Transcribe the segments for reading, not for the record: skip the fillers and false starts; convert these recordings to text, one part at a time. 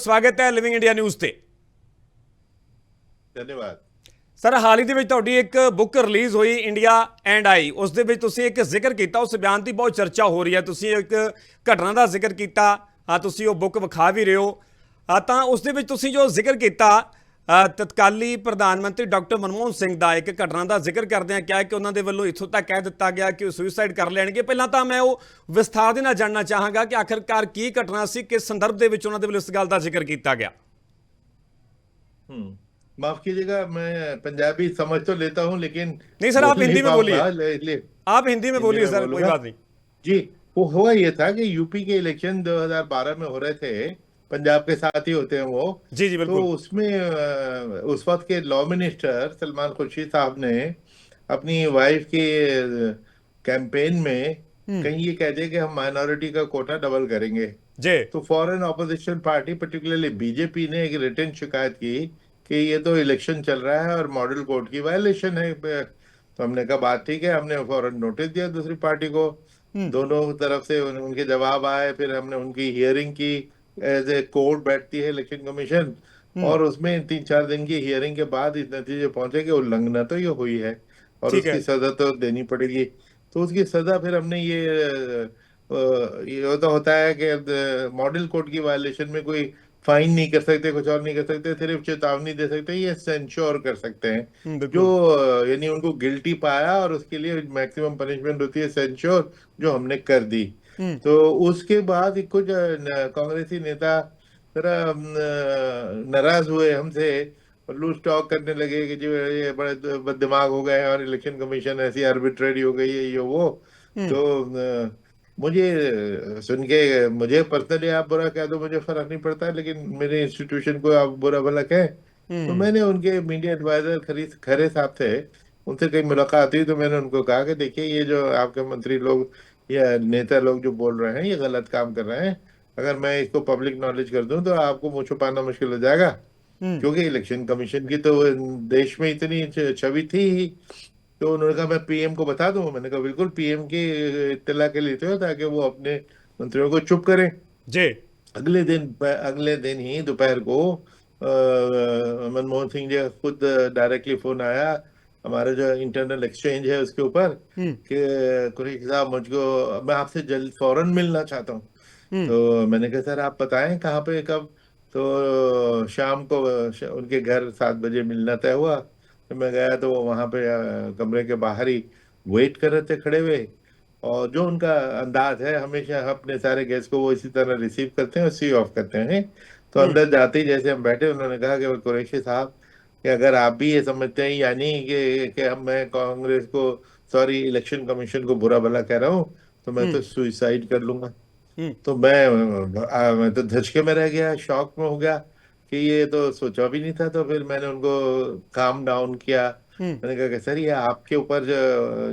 ਸਵਾਗਤ ਹੈ living India news ਤੇ। ਧੰਨਵਾਦ ਸਰ, ਹਾਲ ਹੀ ਦੇ ਵਿੱਚ ਤੁਹਾਡੀ ਇੱਕ ਬੁੱਕ ਰਿਲੀਜ਼ ਹੋਈ ਇੰਡੀਆ ਐਂਡ ਆਈ, ਉਸ ਦੇ ਵਿੱਚ ਤੁਸੀਂ ਇੱਕ ਜ਼ਿਕਰ ਕੀਤਾ, ਉਸ ਬਿਆਨ ਦੀ ਬਹੁਤ ਚਰਚਾ ਹੋ ਰਹੀ ਹੈ। ਤੁਸੀਂ ਇੱਕ ਘਟਨਾ ਦਾ ਜ਼ਿਕਰ ਕੀਤਾ, ਤੁਸੀਂ ਉਹ ਬੁੱਕ ਵਿਖਾ ਵੀ ਰਹੇ ਹੋ, ਤਾਂ ਉਸ ਦੇ ਵਿੱਚ ਤੁਸੀਂ ਜੋ ਜ਼ਿਕਰ ਕੀਤਾ ਤਤਕਾਲੀ ਪ੍ਰਧਾਨ ਮੰਤਰੀ ਡਾਕਟਰ ਮਨਮੋਹਨ ਸਿੰਘ ਦਾ ਇੱਕ ਘਟਨਾ ਦਾ ਜ਼ਿਕਰ ਕਰਦਿਆਂ ਕਿਹਾ ਕਿ ਉਹਨਾਂ ਦੇ ਵੱਲੋਂ ਇੱਥੋਂ ਤੱਕ ਕਹਿ ਦਿੱਤਾ ਗਿਆ ਕਿ ਉਹ ਸੁਸਾਈਡ ਕਰ ਲੈਣਗੇ। ਪਹਿਲਾਂ ਤਾਂ ਮੈਂ ਉਹ ਵਿਸਥਾਰ ਦੇ ਨਾਲ ਜਾਣਨਾ ਚਾਹਾਂਗਾ ਕਿ ਆਖਿਰਕਾਰ ਕੀ ਘਟਨਾ ਸੀ, ਕਿਸ ਸੰਦਰਭ ਦੇ ਵਿੱਚ ਉਹਨਾਂ ਦੇ ਵੱਲੋਂ ਇਸ ਗੱਲ ਦਾ ਜ਼ਿਕਰ ਕੀਤਾ ਗਿਆ। माफ कीजिएगा, मैं पंजाबी समझ तो लेता हूँ लेकिन नहीं सर, आप हिंदी में बोलिए। आप हिंदी में बोलिए सर, कोई बात नहीं जी। वो हुआ ये था कि यूपी के इलेक्शन 2012 में हो रहे थे, पंजाब के साथ ही होते हैं वो। जी जी बिल्कुल। तो उसमें उस वक्त के लॉ मिनिस्टर सलमान खुर्शीद साहब ने अपनी वाइफ के कैंपेन में कहीं ये कह दिया कि हम माइनॉरिटी का कोटा डबल करेंगे जी। तो foreign opposition party particularly BJP ने एक रिटन शिकायत की कि ये तो इलेक्शन चल रहा है और मॉडल कोड की वायलेशन है। तो हमने कहा बात ठीक है, हमने फौरन नोटिस दिया दूसरी पार्टी को। दोनों तरफ से उनके जवाब आए, फिर हमने उनकी हियरिंग की। एज ए कोर्ट बैठती है इलेक्शन कमीशन, और उसमें 3-4 दिन की हियरिंग के बाद इस नतीजे पहुंचे कि उल्लंघना तो ये हुई है और उसकी सजा तो देनी पड़ेगी। तो उसकी सजा फिर हमने ये तो होता है कि मॉडल कोड की वायलेशन में कोई फाइन नहीं कर सकते, कुछ और नहीं कर सकते, सिर्फ चेतावनी दे सकते हैं, ये सेंश्योर कर सकते हैं। जो यानी उनको गिल्टी पाया और उसके लिए मैक्सिमम पनिशमेंट होती है सेंश्योर, जो हमने कर दी। तो उसके बाद कुछ कांग्रेसी नेता जरा नाराज हुए हमसे और लूज टॉक करने लगे कि जो ये बड़े बददिमाग हो गए हैं और इलेक्शन कमीशन ऐसी आर्बिट्रेरी हो गई है, ये वो। तो मुझे सुन के, मुझे पर्सनली आप बुरा कह दो, मुझे फर्क नहीं पड़ता, लेकिन मेरे इंस्टीट्यूशन को आप बुरा भला कहें। तो मैंने उनके मीडिया एडवाइजर खरे साहब थे, उनसे कई मुलाकात हुई, तो मैंने उनको कहा कि देखिए ये जो आपके मंत्री लोग या नेता लोग जो बोल रहे हैं ये गलत काम कर रहे हैं। अगर मैं इसको पब्लिक नॉलेज कर दूं तो आपको मुंह छुपाना मुश्किल हो जाएगा, क्योंकि इलेक्शन कमीशन की तो देश में इतनी छवि थी ही। तो उन्होंने कहा मैं पीएम को बता दूं। मैंने कहा बिल्कुल, पीएम की इत्तला के लिए हो ताकि वो अपने मंत्रियों को चुप करें जी। अगले दिन ही दोपहर को मनमोहन सिंह जी का खुद डायरेक्टली फोन आया हमारे जो इंटरनल एक्सचेंज है उसके ऊपर कि कुरैशी साहब, मुझको मैं आपसे जल्द फौरन मिलना चाहता हूँ। तो मैंने कहा सर आप बताएं कहाँ पे कब। तो शाम को उनके घर 7 बजे मिलना तय हुआ। तो मैं गया तो वो वहां पे कमरे के बाहर ही वेट कर रहे थे खड़े हुए। और जो उनका अंदाज है, हमेशा अपने सारे गेस्ट को वो इसी तरह रिसीव करते हैं और सी ऑफ करते हैं। तो अंदर जाते ही जैसे हम बैठे, उन्होंने कहा कि कुरैशी साहब कि अगर आप भी ये समझते हैं यानी कि हम मैं कांग्रेस को, सॉरी इलेक्शन कमीशन को बुरा भला कह रहा हूँ, तो मैं तो सुसाइड कर लूंगा। तो मैं तो धचके में रह गया, शॉक में हो गया कि ये तो सोचा भी नहीं था। तो फिर मैंने उनको काम डाउन किया। मैंने कहा कि सर ये आपके ऊपर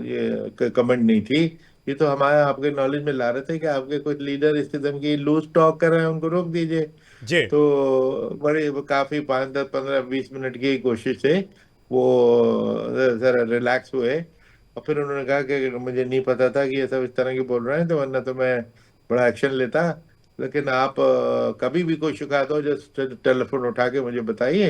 ये कमेंट नहीं थी, ये तो हमारे आपके नॉलेज में ला रहे थे कि आपके कुछ लीडर इस किस्म की लूज टॉक कर रहे हैं, उनको रोक दीजिए जी। तो बड़े काफी 5-10, 15, 20 मिनट की कोशिश से वो जरा रिलैक्स हुए। और फिर उन्होंने कहा कि मुझे नहीं पता था कि ये सब इस तरह की बोल रहे हैं, तो वरना तो मैं बड़ा एक्शन लेता, लेकिन आप कभी भी कोई शिकायत हो जस्ट टेलीफोन उठा के मुझे बताइए।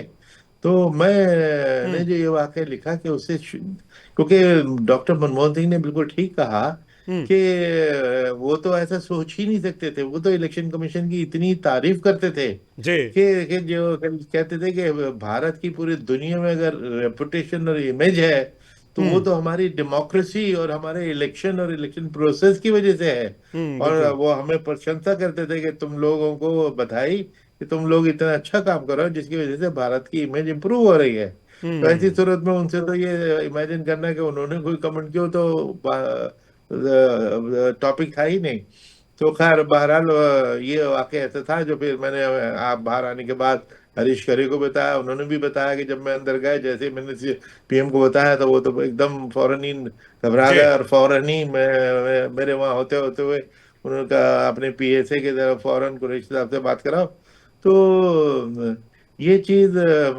तो मैंने जो ये वाकया लिखा कि उससे, क्योंकि डॉक्टर मनमोहन सिंह ने बिल्कुल ठीक कहा कि वो तो ऐसा सोच ही नहीं सकते थे। वो तो इलेक्शन कमीशन की इतनी तारीफ करते थे जी कि जो कहते थे कि भारत की पूरी दुनिया में अगर रेपुटेशन और इमेज है तो वो तो हमारी डेमोक्रेसी और हमारे इलेक्शन और इलेक्शन प्रोसेस की वजह से है। और वो हमें प्रशंसा करते थे कि तुम लोगों को बधाई कि तुम लोग इतना अच्छा काम कर रहे हो जिसकी वजह से भारत की इमेज इंप्रूव हो रही है। तो ऐसी सूरत में उनसे तो ये इमेजिन करना कि उन्होंने कोई कमेंट किया तो टॉपिक था ही नहीं। तो खैर बहरहाल ये वाकया ऐसा था जो फिर मैंने आप बाहर आने के बाद हरीश खरे को बताया। उन्होंने भी बताया कि जब मैं अंदर गया, जैसे मैंने पीएम को बताया तो वो तो एकदम फौरन ही घबरा गया और फौरन ही मेरे वहां होते हुए उन्होंने कहा अपने पीएसए की तरफ फौरन कुरैशी साहब से बात कराओ। तो ये चीज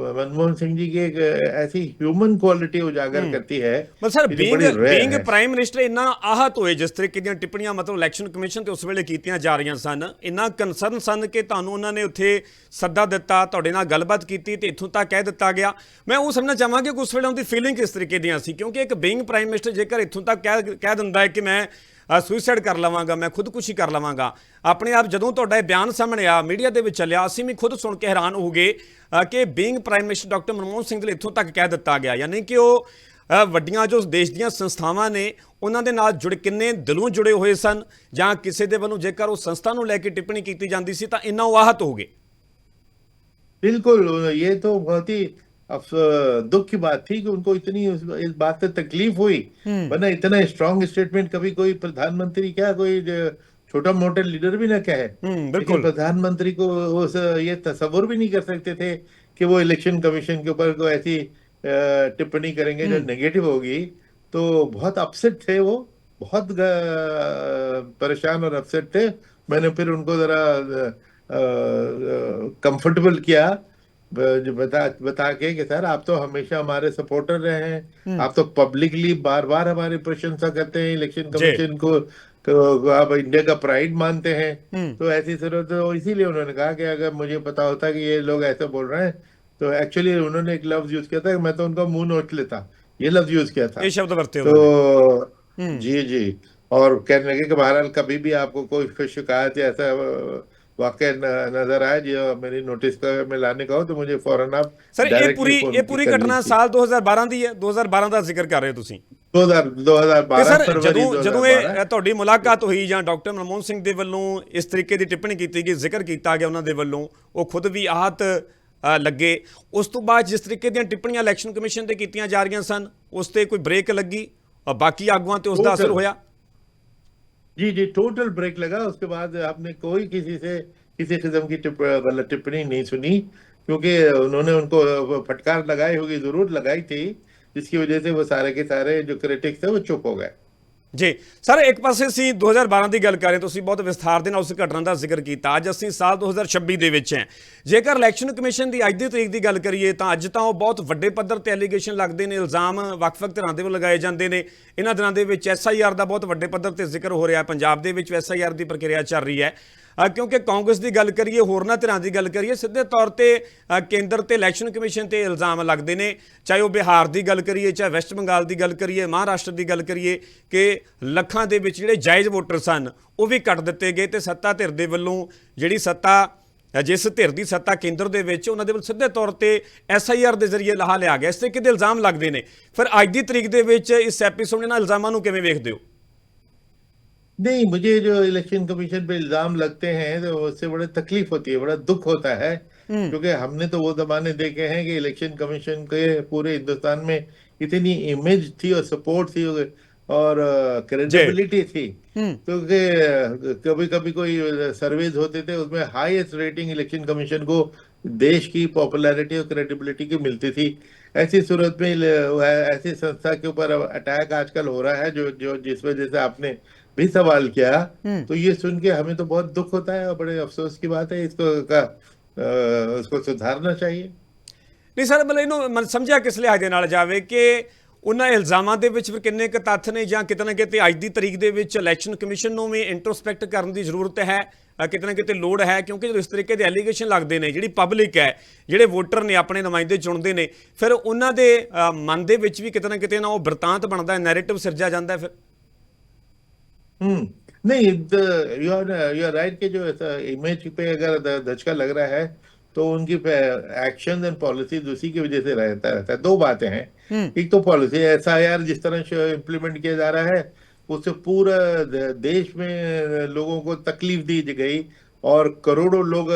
मनमोहन सिंह जी की एक ऐसी ह्यूमन क्वालिटी उजागर करती है ਮਤਲਬ ਸਰ कि जो बड़ी रेयर ਬੀਇੰਗ है। ਪ੍ਰਾਈਮ ਮਿਨਿਸਟਰ ਇੰਨਾ ਆਹਤ ਹੋਏ ਜਿਸ ਤਰੀਕੇ ਦੀਆਂ ਟਿੱਪਣੀਆਂ ਮਤਲਬ ਇਲੈਕਸ਼ਨ ਕਮਿਸ਼ਨ ਤੇ ਉਸ ਵੇਲੇ ਕੀਤੀਆਂ ਜਾ ਰਹੀਆਂ ਸਨ, ਇੰਨਾ ਕਨਸਰਨ ਸਨ ਕਿ ਤੁਹਾਨੂੰ ਉਹਨਾਂ ਨੇ ਉੱਥੇ ਸੱਦਾ ਦਿੱਤਾ, ਤੁਹਾਡੇ ਨਾਲ ਗੱਲਬਾਤ ਕੀਤੀ ਤੇ ਇੱਥੋਂ ਤੱਕ ਕਹਿ ਦਿੱਤਾ ਗਿਆ। ਮੈਂ ਉਹ ਸਮਝਣਾ ਚਾਹਾਂਗਾ ਕਿ ਉਸ ਵੇਲੇ ਉਹਦੀ ਫੀਲਿੰਗ ਕਿਸ ਤਰੀਕੇ ਦੀਆਂ ਸੀ, ਕਿਉਂਕਿ ਇੱਕ ਬੀਇੰਗ ਪ੍ਰਾਈਮ ਮਿਨਿਸਟਰ ਜੇਕਰ ਇੱਥੋਂ ਤੱਕ ਕਹਿ ਦਿੰਦਾ ਹੈ ਕਿ ਮੈਂ ਸੁਸਾਈਡ ਕਰ ਲਵਾਂਗਾ, ਮੈਂ ਖੁਦਕੁਸ਼ੀ ਕਰ ਲਵਾਂਗਾ, ਆਪਣੇ ਆਪ ਜਦੋਂ ਤੁਹਾਡਾ ਇਹ ਬਿਆਨ ਸਾਹਮਣੇ ਆ ਮੀਡੀਆ ਦੇ ਵਿੱਚ ਚੱਲਿਆ, ਅਸੀਂ ਵੀ ਖੁਦ ਸੁਣ ਕੇ ਹੈਰਾਨ ਹੋ ਗਏ ਕਿ being prime minister doctor Manmohan Singh ਦੇ ਲਈ ਇੱਥੋਂ ਤੱਕ ਕਹਿ ਦਿੱਤਾ ਗਿਆ, ਯਾਨੀ ਕਿ ਉਹ ਵੱਡੀਆਂ ਜੋ ਦੇਸ਼ ਦੀਆਂ ਸੰਸਥਾਵਾਂ ਨੇ ਉਹਨਾਂ ਦੇ ਨਾਲ ਕਿੰਨੇ ਦਿਲੋਂ ਜੁੜੇ ਹੋਏ ਸਨ, ਜਾਂ ਕਿਸੇ ਦੇ ਵੱਲੋਂ ਜੇਕਰ ਉਹ ਸੰਸਥਾ ਨੂੰ ਲੈ ਕੇ ਟਿੱਪਣੀ ਕੀਤੀ ਜਾਂਦੀ ਸੀ ਤਾਂ ਇੰਨਾ ਉਹ ਆਹਤ ਹੋ ਗਏ। बिल्कुल, ये तो बहुत ही दुख की बात थी कि उनको इतनी इस बात से तकलीफ हुई, वरना इतना स्ट्रांग स्टेटमेंट कभी कोई प्रधानमंत्री क्या कोई छोटा मोटा लीडर भी ना कहे। लेकिन बिल्कुल। प्रधानमंत्री को उस ये तस्वुर भी नहीं कर सकते थे कि वो इलेक्शन कमीशन के ऊपर कोई ऐसी टिप्पणी करेंगे जो नेगेटिव होगी। तो बहुत अपसेट थे वो, बहुत परेशान और अपसेट थे। मैंने फिर उनको जरा कंफर्टेबल किया, जो बता के कि सर आप तो हमेशा हमारे सपोर्टर रहे हैं, आप तो पब्लिकली बार बार हमारी प्रशंसा करते हैं इलेक्शन कमीशन को, तो आप इंडिया का प्राइड मानते हैं। तो ऐसी जरूरत, तो इसीलिए उन्होंने कहा कि अगर मुझे पता होता कि ये लोग ऐसा बोल रहे हैं, तो एक्चुअली उन्होंने एक लफ्ज यूज किया था कि मैं तो उनका मुंह नोच लेता, ये लफ्ज यूज किया था। ये शब्द बरते तो जी जी, और कहने लगे कि बहरहाल कभी भी आपको कोई शिकायत या ऐसा वाकई नजर आए जो मेरी नोटिस में लाने का हो, तो मुझे फौरन आप सर ਇਹ ਪੂਰੀ ਘਟਨਾ ਸਾਲ 2012 ਦੀ ਹੈ, 2012 ਦਾ ਜ਼ਿਕਰ ਕਰ ਰਹੇ ਹੋ ਤੁਸੀਂ। 2012 ਸਰ ਫਰਵਰੀ ਜਦੋਂ ਇਹ ਤੁਹਾਡੀ ਮੁਲਾਕਾਤ ਹੋਈ ਜਾਂ ਡਾਕਟਰ ਮਨਮੋਹਨ ਸਿੰਘ ਦੇ ਵੱਲੋਂ ਇਸ ਤਰੀਕੇ ਦੀ ਟਿੱਪਣੀ ਕੀਤੀ ਗਈ, ਜ਼ਿਕਰ ਕੀਤਾ ਗਿਆ ਉਹਨਾਂ ਦੇ ਵੱਲੋਂ, ਉਹ ਖੁਦ ਵੀ ਆਹਤ ਲੱਗੇ, ਉਸ ਤੋਂ ਬਾਅਦ ਜਿਸ ਤਰੀਕੇ ਦੀਆਂ ਟਿੱਪਣੀਆਂ ਇਲੈਕਸ਼ਨ ਕਮਿਸ਼ਨ ਤੇ ਕੀਤੀਆਂ ਜਾ ਰਹੀਆਂ ਸਨ ਉਸ ਤੇ ਕੋਈ ਬ੍ਰੇਕ ਲੱਗੀ, ਬਾਕੀ ਆਗੂਆਂ ਤੇ ਉਸ ਦਾ ਅਸਰ ਹੋਇਆ? जी जी, टोटल ब्रेक लगा। उसके बाद आपने कोई किसी से किसी किस्म की गलत टिप्पणी नहीं सुनी, क्योंकि उन्होंने उनको फटकार लगाई होगी, जरूर लगाई थी, जिसकी वजह से वो सारे के सारे जो क्रिटिक्स थे वो चुप हो गए। ਜੀ ਸਰ, ਇੱਕ ਪਾਸੇ ਅਸੀਂ 2012 ਦੀ ਗੱਲ ਕਰ ਰਹੇ, ਤੁਸੀਂ ਬਹੁਤ ਵਿਸਥਾਰ ਦੇ ਨਾਲ ਉਸ ਘਟਨਾ ਦਾ ਜ਼ਿਕਰ ਕੀਤਾ। ਅੱਜ ਅਸੀਂ ਸਾਲ 2026 ਦੇ ਵਿੱਚ ਹੈ। ਜੇਕਰ ਇਲੈਕਸ਼ਨ ਕਮਿਸ਼ਨ ਦੀ ਅੱਜ ਦੀ ਤਰੀਕ ਦੀ ਗੱਲ ਕਰੀਏ ਤਾਂ ਅੱਜ ਤਾਂ ਉਹ ਬਹੁਤ ਵੱਡੇ ਪੱਧਰ ਤੇ ਐਲੀਗੇਸ਼ਨ ਲੱਗਦੇ ਨੇ, ਇਲਜ਼ਾਮ ਵੱਖ-ਵੱਖ ਧਿਰਾਂ ਦੇ ਵੱਲੋਂ ਲਗਾਏ ਜਾਂਦੇ ਨੇ। ਇਹਨਾਂ ਦਿਨਾਂ ਦੇ ਵਿੱਚ SIR ਦਾ ਬਹੁਤ ਵੱਡੇ ਪੱਧਰ ਤੇ ਜ਼ਿਕਰ ਹੋ ਰਿਹਾ, ਪੰਜਾਬ ਦੇ ਵਿੱਚ SIR ਦੀ ਪ੍ਰਕਿਰਿਆ ਚੱਲ ਰਹੀ ਹੈ, ਕਿਉਂਕਿ ਕਾਂਗਰਸ ਦੀ ਗੱਲ ਕਰੀਏ, ਹੋਰਨਾਂ ਧਿਰਾਂ ਦੀ ਗੱਲ ਕਰੀਏ, ਸਿੱਧੇ ਤੌਰ ਤੇ ਕੇਂਦਰ ਤੇ ਇਲੈਕਸ਼ਨ ਕਮਿਸ਼ਨ ਤੇ ਇਲਜ਼ਾਮ ਲੱਗਦੇ ਨੇ। ਚਾਹੇ ਉਹ ਬਿਹਾਰ ਦੀ ਗੱਲ ਕਰੀਏ, ਚਾਹੇ ਵੈਸਟ ਬੰਗਾਲ ਦੀ ਗੱਲ ਕਰੀਏ, ਮਹਾਰਾਸ਼ਟਰ ਦੀ ਗੱਲ ਕਰੀਏ, ਕਿ ਲੱਖਾਂ ਦੇ ਵਿੱਚ ਜਿਹੜੇ ਜਾਇਜ਼ ਵੋਟਰ ਸਨ ਉਹ ਵੀ ਕੱਟ ਦਿੱਤੇ ਗਏ, ਤੇ ਸੱਤਾ ਧਿਰ ਦੇ ਵੱਲੋਂ ਜਿਹੜੀ ਸੱਤਾ, ਜਿਸ ਧਿਰ ਦੀ ਸੱਤਾ ਕੇਂਦਰ ਦੇ ਵਿੱਚ, ਉਹਨਾਂ ਦੇ ਵੱਲ ਸਿੱਧੇ ਤੌਰ ਤੇ SIR ਦੇ ਜ਼ਰੀਏ ਲਾਹਾ ਲਿਆ ਗਿਆ। ਇਸ ਤਰੀਕੇ ਦੇ ਇਲਜ਼ਾਮ ਲੱਗਦੇ ਨੇ। ਫਿਰ ਅੱਜ ਦੀ ਤਰੀਕ ਦੇ ਵਿੱਚ ਇਸ ਐਪੀਸੋਡ ਇਹਨਾਂ ਇਲਜ਼ਾਮਾਂ ਨੂੰ ਕਿਵੇਂ ਵੇਖਦੇ ਹੋ? नहीं, मुझे जो इलेक्शन कमीशन पे इल्जाम लगते हैं तो उससे बड़ी तकलीफ होती है, बड़ा दुख होता है, क्योंकि हमने तो वो जमाने देखे हैं कि इलेक्शन कमीशन के पूरे हिंदुस्तान में इतनी इमेज थी और सपोर्ट थी और क्रेडिबिलिटी थी, क्योंकि कभी कभी कोई सर्वेज होते थे, उसमें हाईएस्ट रेटिंग इलेक्शन कमीशन को देश की पॉपुलैरिटी और क्रेडिबिलिटी की मिलती थी। ऐसी सूरत में ऐसी संस्था के ऊपर अटैक आजकल हो रहा है, जो जो जिस वजह से आपने भी सवाल किया, तो ये सुन के हमें तो बहुत दुख होता है और बड़े अफसोस की बात है। उसको सुधारना चाहिए। ਨਹੀਂ ਸਰ, ਮਤਲਬ ਇਹਨੂੰ ਸਮਝਿਆ ਕਿਸ ਲਿਹਾਜ਼ ਦੇ ਨਾਲ ਜਾਵੇ ਕਿ ਉਹਨਾਂ ਇਲਜ਼ਾਮਾਂ ਦੇ ਵਿੱਚ ਫਿਰ ਕਿੰਨੇ ਕੁ ਤੱਥ ਨੇ, ਜਾਂ ਕਿਤੇ ਨਾ ਕਿਤੇ ਅੱਜ ਦੀ ਤਰੀਕ ਦੇ ਵਿੱਚ ਇਲੈਕਸ਼ਨ ਕਮਿਸ਼ਨ ਨੂੰ ਵੀ ਇੰਟਰੋਸਪੈਕਟ ਕਰਨ ਦੀ ਜ਼ਰੂਰਤ ਹੈ, ਕਿਤੇ ਨਾ ਕਿਤੇ ਲੋੜ ਹੈ, ਕਿਉਂਕਿ ਜਦੋਂ ਇਸ ਤਰੀਕੇ ਦੇ ਐਲੀਗੇਸ਼ਨ ਲੱਗਦੇ ਨੇ, ਜਿਹੜੀ ਪਬਲਿਕ ਹੈ, ਜਿਹੜੇ ਵੋਟਰ ਨੇ, ਆਪਣੇ ਨੁਮਾਇੰਦੇ ਚੁਣਦੇ ਨੇ, ਫਿਰ ਉਹਨਾਂ ਦੇ ਮਨ ਦੇ ਵਿੱਚ ਵੀ ਕਿਤੇ ਨਾ ਕਿਤੇ ਉਹ ਬਿਰਤਾਂਤ ਬਣਦਾ, ਨੈਰੇਟਿਵ ਸਿਰਜਿਆ ਜਾਂਦਾ ਫਿਰ। नहीं, यू आर राइट कि जो इमेज पे अगर धचका लग रहा है तो उनकी एक्शन एंड पॉलिसीज उसी की वजह से रहता है। दो बातें हैं, एक तो पॉलिसी SIR जिस तरह से इम्प्लीमेंट किया जा रहा है, उससे पूरा देश में लोगों को तकलीफ दी गई और करोड़ों लोग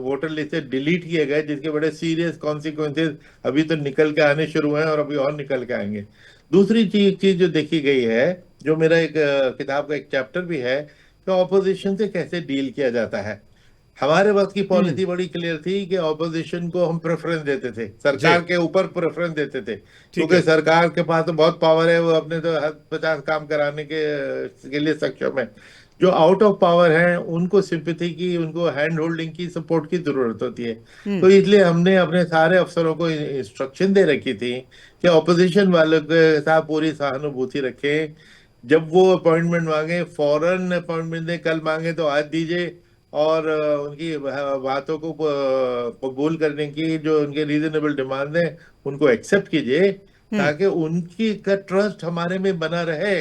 वोटर लिस्ट से डिलीट किए गए, जिसके बड़े सीरियस कॉन्सिक्वेंसेस अभी तो निकल के आने शुरू हैं और अभी और निकल के आएंगे। दूसरी चीज जो देखी गई है, जो मेरा एक किताब का एक चैप्टर भी है, कि ऑपोजिशन से कैसे डील किया जाता है। हमारे वक्त की पॉलिसी बड़ी क्लियर थी कि ऑपोजिशन को हम प्रेफरेंस देते थे, सरकार के ऊपर प्रेफरेंस देते थे, क्योंकि सरकार के पास तो बहुत पावर है, वो अपने तो 50 काम कराने के लिए सक्षम है। जो आउट ऑफ पावर हैं उनको सिंपैथी की, उनको हैंड होल्डिंग की, सपोर्ट की जरूरत होती है। तो इसलिए हमने अपने सारे अफसरों को इंस्ट्रक्शन दे रखी थी कि ऑपोजिशन वालों के साथ पूरी सहानुभूति रखें। जब वो अपॉइंटमेंट मांगे फौरन अपॉइंटमेंट दें, कल मांगे तो आज दीजिए। और उनकी बातों को कबूल करने की जो उनके रीजनेबल डिमांड है उनको एक्सेप्ट कीजिए, ताकि उनकी का ट्रस्ट हमारे में बना रहे।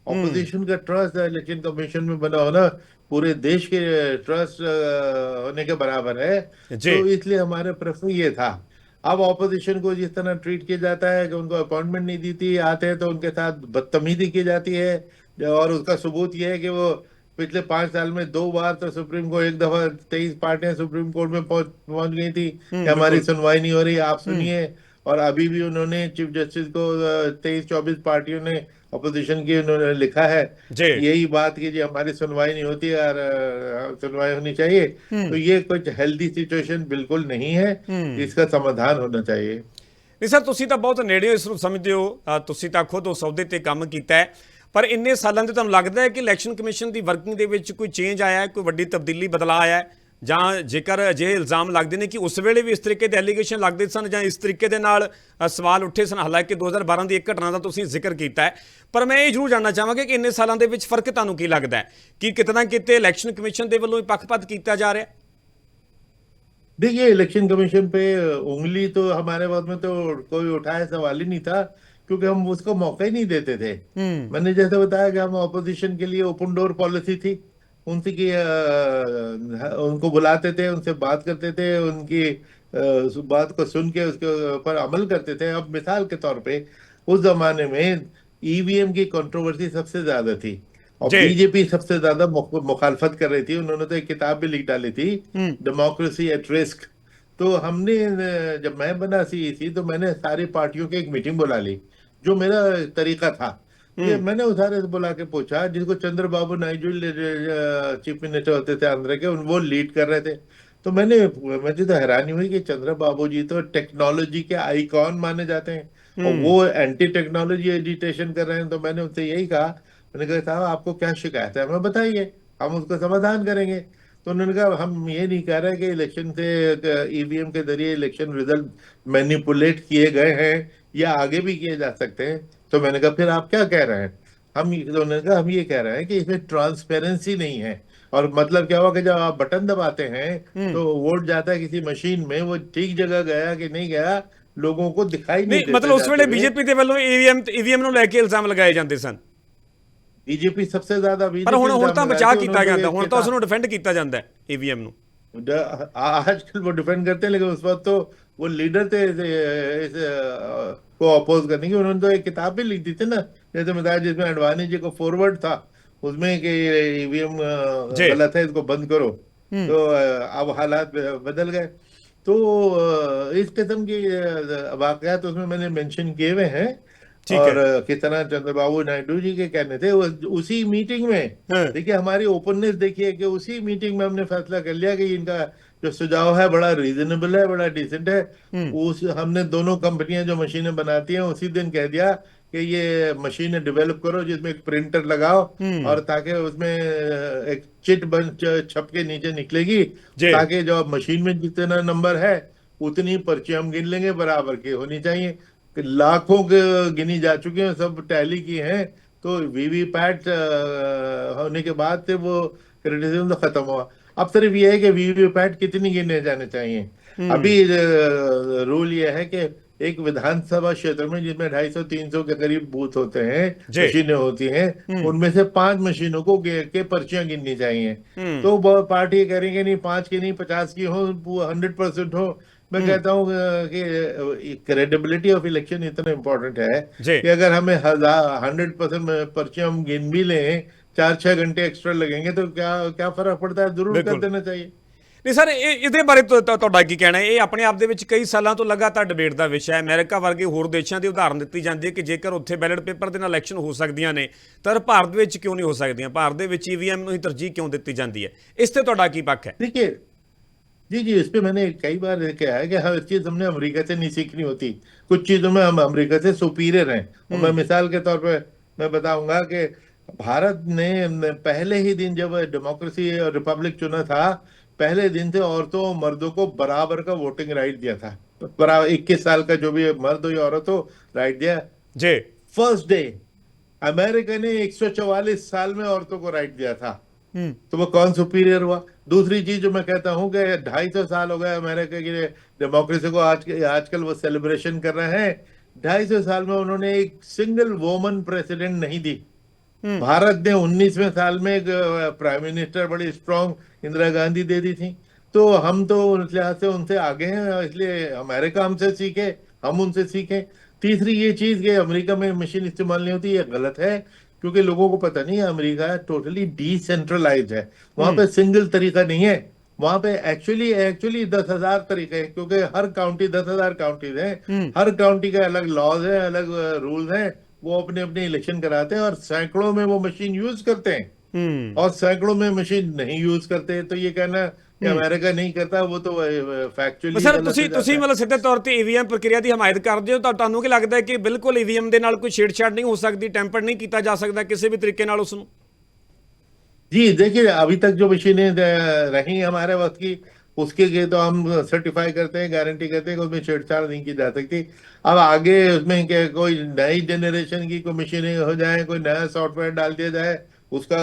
ऑपोजिशन का ट्रस्ट इलेक्शन कमीशन में बना होना पूरे देश के ट्रस्ट होने के बराबर है। जी। तो इसलिए हमारे प्रेफर ये था। अब ऑपोजिशन को जिस तरह ट्रीट किया जाता है कि उनको अपॉइंटमेंट नहीं दी थी, आते हैं तो उनके साथ बदतमीजी की जाती है। और उसका सबूत ये है कि वो पिछले 5 साल में 2 बार तो सुप्रीम कोर्ट, एक दफा 23 पार्टियां सुप्रीम कोर्ट में पहुंच गई थी कि हमारी बिल्कुल। सुनवाई नहीं हो रही, आप सुनिए। और अभी भी उन्होंने चीफ जस्टिस को 23-24 पार्टियों ने अपोजिशन की उन्होंने लिखा है जी। यही बात की जी हमारी सुनवाई नहीं होती और सुनवाई होनी चाहिए। तो ये कुछ हेल्दी सिचुएशन बिल्कुल नहीं है, इसका समाधान होना चाहिए। ਨਹੀਂ ਸਰ, ਤੁਸੀਂ ਤਾਂ ਬਹੁਤ ਨੇੜੇ ਇਸ ਨੂੰ ਸਮਝਦੇ ਹੋ, ਤੁਸੀਂ ਤਾਂ ਖੁਦ ਉਸ ਅਹੁਦੇ ਤੇ ਕੰਮ ਕੀਤਾ ਹੈ। ਪਰ ਇੰਨੇ ਸਾਲਾਂ ਦੇ ਤੁਹਾਨੂੰ ਲੱਗਦਾ ਹੈ ਕਿ ਇਲੈਕਸ਼ਨ ਕਮਿਸ਼ਨ ਦੀ ਵਰਕਿੰਗ ਦੇ ਵਿੱਚ ਕੋਈ ਚੇਂਜ ਆਇਆ ਹੈ, ਕੋਈ ਵੱਡੀ ਤਬਦੀਲੀ ਬਦਲਾਅ ਆਇਆ ਹੈ? ਜਾਂ ਜੇਕਰ ਅਜਿਹੇ ਇਲਜ਼ਾਮ ਲੱਗਦੇ ਨੇ ਕਿ ਉਸ ਵੇਲੇ ਵੀ ਇਸ ਤਰੀਕੇ ਦੇ ਐਲੀਗੇਸ਼ਨ ਲੱਗਦੇ ਸਨ ਜਾਂ ਇਸ ਤਰੀਕੇ ਦੇ ਨਾਲ ਸਵਾਲ ਉੱਠੇ ਸਨ, ਹਾਲਾਂਕਿ 2012 ਦੀ ਇੱਕ ਘਟਨਾ ਦਾ ਤੁਸੀਂ ਜ਼ਿਕਰ ਕੀਤਾ ਹੈ, ਪਰ ਮੈਂ ਇਹ ਜ਼ਰੂਰ ਜਾਣਨਾ ਚਾਹਾਂਗਾ ਕਿ ਇੰਨੇ ਸਾਲਾਂ ਦੇ ਵਿੱਚ ਫਰਕ ਤੁਹਾਨੂੰ ਕੀ ਲੱਗਦਾ ਹੈ ਕਿ ਕਿਤੇ ਨਾ ਕਿਤੇ ਇਲੈਕਸ਼ਨ ਕਮਿਸ਼ਨ ਦੇ ਵੱਲੋਂ ਪੱਖਪਾਤ ਕੀਤਾ ਜਾ ਰਿਹਾ? देखिए, इलेक्शन कमीशन पे उंगली तो हमारे वक्त में तो कोई उठाए सवाल ही नहीं था, क्योंकि हम उसको मौका ही नहीं देते थे। मैंने जैसे बताया कि हम ऑपोजिशन के लिए ओपन डोर पॉलिसी थी, उनसे की उनको बुलाते थे, उनसे बात करते थे, उनकी बात को सुन के उसके ऊपर अमल करते थे। अब मिसाल के तौर पे उस जमाने में ईवीएम की कंट्रोवर्सी सबसे ज्यादा थी और जी। बीजेपी सबसे ज्यादा मुखालफत कर रही थी। उन्होंने तो एक किताब भी लिख डाली थी, डेमोक्रेसी एट रिस्क। तो हमने जब मैं बना सीईसी तो मैंने सारी पार्टियों की एक मीटिंग बुला ली, जो मेरा तरीका था। ये मैंने उस सारे से बुला के पूछा, जिसको चंद्रबाबू नायडू चीफ मिनिस्टर होते थे आंध्र के, वो लीड कर रहे थे। तो मुझे तो हैरानी हुई कि चंद्रबाबू जी तो टेक्नोलॉजी के आइकॉन माने जाते हैं और वो एंटी टेक्नोलॉजी एजिटेशन कर रहे हैं। तो मैंने उनसे यही कहा, मैंने कहा साहब आपको क्या शिकायत है, हमें बताइए, हम उसका समाधान करेंगे। तो उन्होंने कहा हम ये नहीं कह रहे कि इलेक्शन से ईवीएम के जरिए इलेक्शन रिजल्ट मैनिपुलेट किए गए हैं या आगे भी किए जा सकते हैं। तो मैंने कहा फिर आप क्या कह रहे हैं? तो उन्होंने कहा हम ये कह रहे हैं कि इसमें ट्रांसपेरेंसी नहीं है। और मतलब क्या हुआ कि जब आप बटन दबाते हैं तो वोट जाता है किसी मशीन में, वो ठीक जगह गया कि नहीं गया लोगों को दिखाई नहीं ਨਹੀਂ देता ਮਤਲਬ ਉਸ जाते ਵੇਲੇ हुए। ਬੀਜੇਪੀ ਦੇ ਵੱਲੋਂ ਈਵੀਐਮ ਨੂੰ ਲੈ ਕੇ ਇਲਜ਼ਾਮ ਲਗਾਏ ਜਾਂਦੇ ਸਨ, बीजेपी सबसे ज्यादा ਪਰ ਹੁਣ इल्जाम ਤਾਂ लगाए ਬਚਾਅ थे। ਕੀਤਾ उन्होंने ਜਾਂਦਾ, एक ਹੁਣ ਤਾਂ ਉਸ ਨੂੰ डिफेंड ਕੀਤਾ ਜਾਂਦਾ ਹੈ ਈਵੀਐਮ ਨੂੰ। आजकल वो डिफेंड करते हैं, लेकिन उस वक्त तो वो लीडर थे को अपोज करने की। उन्होंने तो एक किताब भी लिख दी थी ना, जैसे बताया, जिसमें अडवाणी जी को फॉरवर्ड था उसमें कि ईवीएम जी। गलत है, इसको बंद करो। तो अब हालात बदल गए। तो इस किस्म की वाकयात उसमें मैंने मेंशन किए हुए हैं। ठीक और है। किस तरह चंद्रबाबू नायडू जी के कहने थे उसी मीटिंग में। हाँ। देखिए हमारी ओपननेस देखिए कि उसी मीटिंग में हमने फैसला कर लिया कि इनका जो सुझाव है बड़ा रीजनेबल है, बड़ा डिसेंट है। उस हमने दोनों कंपनियां जो मशीनें बनाती हैं उसी दिन कह दिया कि ये मशीनें डेवलप करो जिसमें एक प्रिंटर लगाओ और ताकि उसमें एक चिट बन छप के नीचे निकलेगी, जी। ताकि जो मशीन में जितना नंबर है उतनी पर्ची हम गिन लेंगे, बराबर की होनी चाहिए। लाखों के गिनी जा चुकी हैं, सब टैली की हैं। तो वीवीपैट होने के बाद से वो क्रिटिसिज्म तो खत्म हुआ। अब सिर्फ ये है कि वीवीपैट कितनी गिने जाने चाहिए। अभी रूल ये है कि एक विधानसभा क्षेत्र में जिसमें 250-300 के करीब बूथ होते हैं, जी। मशीनें होती हैं, उनमें से 5 मशीनों को के पर्चियां गिननी चाहिए। तो पार्टी करेंगे नहीं 5 की नहीं 50 की हो, 100% हो। मैं कहता हूँ कि क्रेडिबिलिटी ऑफ इलेक्शन इतना इम्पोर्टेंट है जी। कि अगर हमें 100% पर्चियां हम गिन भी लें, 4-6 घंटे एक्स्ट्रा लगेंगे तो क्या क्या फर्क पड़ता है, जरूर कर बिल्कुल। देना चाहिए। ਨਹੀਂ ਸਰ, ਇਹਦੇ ਬਾਰੇ ਤੁਹਾਡਾ ਕੀ ਕਹਿਣਾ ਹੈ? ਇਹ ਆਪਣੇ ਆਪ ਦੇ ਵਿੱਚ ਕਈ ਸਾਲਾਂ ਤੋਂ ਲਗਾਤਾਰ ਡਿਬੇਟ ਦਾ ਵਿਸ਼ਾ ਹੈ। ਅਮਰੀਕਾ ਵਰਗੇ ਹੋਰ ਦੇਸ਼ਾਂ ਦੀ ਉਦਾਹਰਨ ਦਿੱਤੀ ਜਾਂਦੀ ਹੈ ਕਿ ਜੇਕਰ ਉੱਥੇ ਬੈਲਟ ਪੇਪਰ ਦੇ ਨਾਲ ਇਲੈਕਸ਼ਨ ਹੋ ਸਕਦੀਆਂ ਨੇ ਤਾਂ ਭਾਰਤ ਵਿੱਚ ਕਿਉਂ ਨਹੀਂ ਹੋ ਸਕਦੀਆਂ? ਭਾਰਤ ਦੇ ਵਿੱਚ ਈਵੀਐਮ ਨੂੰ ਹੀ ਤਰਜੀਹ ਕਿਉਂ ਦਿੱਤੀ ਜਾਂਦੀ है? ਇਸ ਤੇ ਤੁਹਾਡਾ ਕੀ पक्ष है? देखिए जी जी, इस पे मैंने कई बार कहा है कि हर चीज हमने अमेरिका से नहीं सीखनी होती, कुछ चीजों में हम अमेरिका से सुपीरियर हैं। और मैं मिसाल के तौर पे मैं बताऊंगा कि भारत ने पहले ही दिन जब डेमोक्रेसी और रिपब्लिक चुना था, पहले दिन से औरतों और मर्दों को बराबर का वोटिंग राइट दिया था। बराबर 21 साल का जो भी मर्द हो या औरत हो, राइट दिया। जी। फर्स्ट डे अमेरिका ने 144 साल में औरतों को राइट दिया था। हम्म। तो वो कौन सुपीरियर हुआ? दूसरी चीज जो मैं कहता हूं कि 250 साल हो गए अमेरिका की डेमोक्रेसी को, आजकल वो सेलिब्रेशन कर रहे हैं। 250 साल में उन्होंने एक सिंगल वोमन प्रेसिडेंट नहीं दी। हम्म। भारत ने 19वें साल में एक प्राइम मिनिस्टर बड़ी स्ट्रांग इंदिरा गांधी दे दी थी। तो हम तो उस लिहाज से उनसे आगे हैं, इसलिए अमेरिका हमसे सीखे, हम उनसे सीखें। तीसरी ये चीज कि अमेरिका में मशीन इस्तेमाल नहीं होती, ये गलत है, क्योंकि लोगों को पता नहीं है अमेरिका टोटली डिसेंट्रलाइज है। वहां हम्म। पे सिंगल तरीका नहीं है। वहां पे एक्चुअली एक्चुअली 10,000 तरीके हैं, क्योंकि हर काउंटी 10,000 काउंटीज हैं। हम्म। हर काउंटी का अलग लॉज है, अलग रूल्स हैं। वो अपने अपने इलेक्शन कराते हैं और सैकड़ों में वो मशीन यूज करते हैं हम्म। और सैकड़ों में मशीन नहीं यूज करते। तो ये कहना कि हम्म। अमेरिका नहीं करता, वो तो ਪਰ फैक्चुअली ਸਰ गलत हो ਤੁਸੀਂ जाता है। ਮਤਲਬ ਸਿੱਧੇ ਤੌਰ ਤੇ ਈਵੀਐਮ ਪ੍ਰਕਿਰਿਆ ਦੀ ਹਮਾਇਤ ਕਰਦੇ ਹੋ ਤਾਂ ਤੁਹਾਨੂੰ ਕੀ ਲੱਗਦਾ ਹੈ ਕਿ ਬਿਲਕੁਲ ਈਵੀਐਮ ਦੇ ਨਾਲ ਕੋਈ ਛੇੜਛਾੜ ਨਹੀਂ ਹੋ ਸਕਦੀ, ਟੈਂਪਰ ਨਹੀਂ ਕੀਤਾ ਜਾ ਸਕਦਾ ਕਿਸੇ ਵੀ ਤਰੀਕੇ ਨਾਲ ਉਸ ਨੂੰ? जी देखिए, अभी तक जो मशीनें रही हमारे वक्त की, उसके लिए तो हम सर्टिफाई करते हैं, गारंटी करते हैं कि उसमें छेड़छाड़ नहीं की जा सकती। अब आगे उसमें क्या कोई नई जनरेशन की कोई मशीनें हो जाए, कोई नया सॉफ्टवेयर डाल दिया जाए, उसका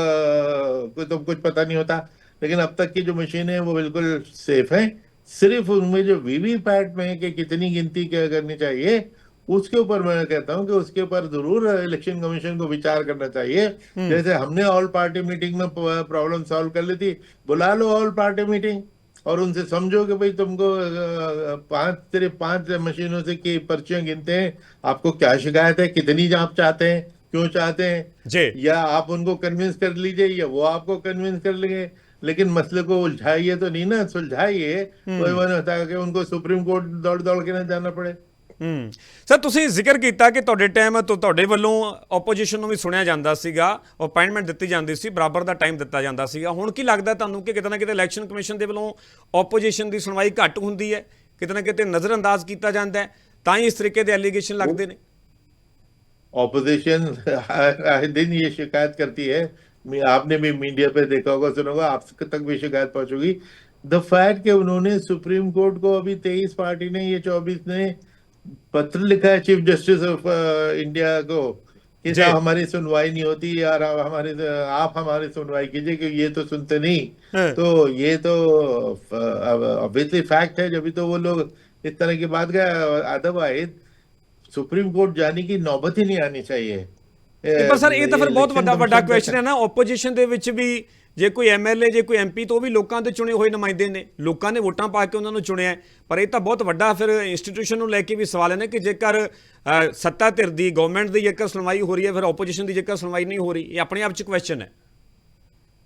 कोई तो कुछ पता नहीं होता। लेकिन अब तक की जो मशीनें हैं वो बिल्कुल सेफ हैं। सिर्फ उनमें जो वीवीपैट में है कि कितनी गिनती क्या करनी चाहिए, उसके ऊपर मैं कहता हूं कि उसके ऊपर जरूर इलेक्शन कमीशन को विचार करना चाहिए। हम्म। जैसे हमने ऑल पार्टी मीटिंग में प्रॉब्लम सॉल्व कर ली थी, बुला लो ऑल पार्टी मीटिंग और उनसे समझो कि भाई तुमको सिर्फ 5 मशीनों से की पर्चियां गिनते हैं, आपको क्या शिकायत है, कितनी आप चाहते हैं, क्यों चाहते हैं। जी। या आप उनको कन्विंस कर लीजिए या वो आपको कन्विंस कर लेंगे, लेकिन मसले को उलझाइए तो नहीं ना, सुलझाइए। कोई हम्म। वो नहीं होता कि उनको सुप्रीम कोर्ट दौड़ दौड़ के ना जाना पड़े। ਸਰ ਤੁਸੀਂ ਜ਼ਿਕਰ ਕੀਤਾ ਕਿ ਤੁਹਾਡੇ ਟਾਈਮ ਤੋਂ ਤੁਹਾਡੇ ਵੱਲੋਂ ਆਪੋਜੀਸ਼ਨ ਨੂੰ ਵੀ ਸੁਣਿਆ ਜਾਂਦਾ ਸੀਗਾ, ਅਪਾਇੰਟਮੈਂਟ ਦਿੱਤੀ ਜਾਂਦੀ ਸੀ, ਬਰਾਬਰ ਦਾ ਟਾਈਮ ਦਿੱਤਾ ਜਾਂਦਾ ਸੀਗਾ। ਹੁਣ ਕੀ ਲੱਗਦਾ ਤੁਹਾਨੂੰ ਕਿ ਕਿਤੇ ਨਾ ਕਿਤੇ ਇਲੈਕਸ਼ਨ ਕਮਿਸ਼ਨ ਦੇ ਵੱਲੋਂ ਆਪੋਜੀਸ਼ਨ ਦੀ ਸੁਣਵਾਈ ਘੱਟ ਹੁੰਦੀ ਹੈ, ਕਿਤੇ ਨਾ ਕਿਤੇ ਨਜ਼ਰਅੰਦਾਜ਼ ਕੀਤਾ ਜਾਂਦਾ ਹੈ, ਤਾਂ ਹੀ ਇਸ ਤਰੀਕੇ ਦੇ ਐਲੀਗੇਸ਼ਨ ਲੱਗਦੇ ਨੇ? ऑपोजिशन आए दिन ये शिकायत करती है। आपने भी मीडिया पे देखा होगा, सुना होगा, आप तक भी शिकायत पहुंचोगी। द फैक्ट कि उन्होंने सुप्रीम कोर्ट को अभी 23 पार्टी ने, ये 24 ने पत्र लिखा है चीफ जस्टिस ऑफ इंडिया को कि जी। साहब हमारी सुनवाई नहीं होती यार, आप हमारी सुनवाई कीजिए, कि ये तो सुनते नहीं। हाँ। तो ये तो ऑब्वियसली फैक्ट है। जब भी तो वो लोग इस तरह की बात का, अदरवाइज सुप्रीम कोर्ट जाने की नौबत ही नहीं आनी चाहिए। ਨਹੀਂ ਪਰ ਸਰ ਇਹ ਤਾਂ ਫਿਰ ਬਹੁਤ इलेक्शन ਵੱਡਾ कमीशन ਕੁਐਸਚਨ ਹੈ ਨਾ, ਆਪੋਜੀਸ਼ਨ ਦੇ ਵਿੱਚ ਵੀ ਜੇ ਕੋਈ ਐਮਐਲਏ ਜੇ ਕੋਈ ਐਮਪੀ ਤਾਂ ਉਹ ਵੀ ਲੋਕਾਂ ਦੇ ਚੁਣੇ ਹੋਏ ਨੁਮਾਇੰਦੇ ਨੇ, ਲੋਕਾਂ ਨੇ ਵੋਟਾਂ ਪਾ ਕੇ ਉਹਨਾਂ ਨੂੰ ਚੁਣਿਆ ਹੈ। ਪਰ ਇਹ ਤਾਂ ਬਹੁਤ ਵੱਡਾ ਫਿਰ ਇੰਸਟੀਟਿਊਸ਼ਨ ਨੂੰ ਲੈ ਕੇ ਵੀ ਸਵਾਲ ਹੈ ਨਾ ਕਿ ਜੇਕਰ ਸੱਤਾ ਧਿਰ ਦੀ ਗਵਰਨਮੈਂਟ ਦੀ ਜੇਕਰ ਸੁਣਵਾਈ ਹੋ ਰਹੀ ਹੈ, ਫਿਰ ਆਪੋਜੀਸ਼ਨ ਦੀ ਜੇਕਰ ਸੁਣਵਾਈ ਨਹੀਂ ਹੋ ਰਹੀ, ਇਹ ਆਪਣੇ ਆਪ 'ਚ ਕੁਐਸਚਨ ਹੈ।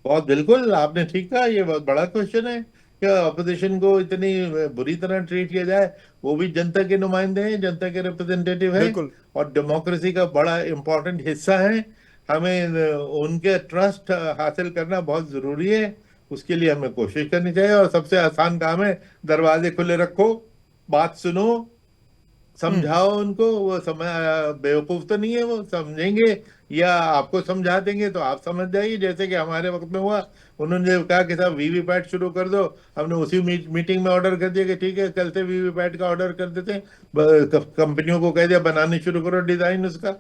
बहुत बिल्कुल आपने ठीक कहा, ये बहुत बड़ा क्वेश्चन है कि अपोजिशन को इतनी बुरी तरह ट्रीट किया जाए। वो भी जनता के नुमाइंदे हैं, जनता के रिप्रेजेंटेटिव हैं बिल्कुल। और डेमोक्रेसी का बड़ा इंपॉर्टेंट हिस्सा है। हमें उनके ट्रस्ट हासिल करना बहुत जरूरी है। उसके लिए हमें कोशिश करनी चाहिए और सबसे आसान काम है, दरवाजे खुले रखो, बात सुनो, समझाओ उनको। वो बेवकूफ तो नहीं है, वो समझेंगे या आपको समझा देंगे तो आप समझ जाइए। जैसे कि हमारे वक्त में हुआ, उन्होंने कहा कि साहब वीवीपैट शुरू कर दो, हमने उसी मीटिंग में ऑर्डर कर दिया कि ठीक है कल से वीवीपैट का ऑर्डर कर देते हैं, कंपनियों को कह दिया बनाने शुरू करो डिजाइन उसका।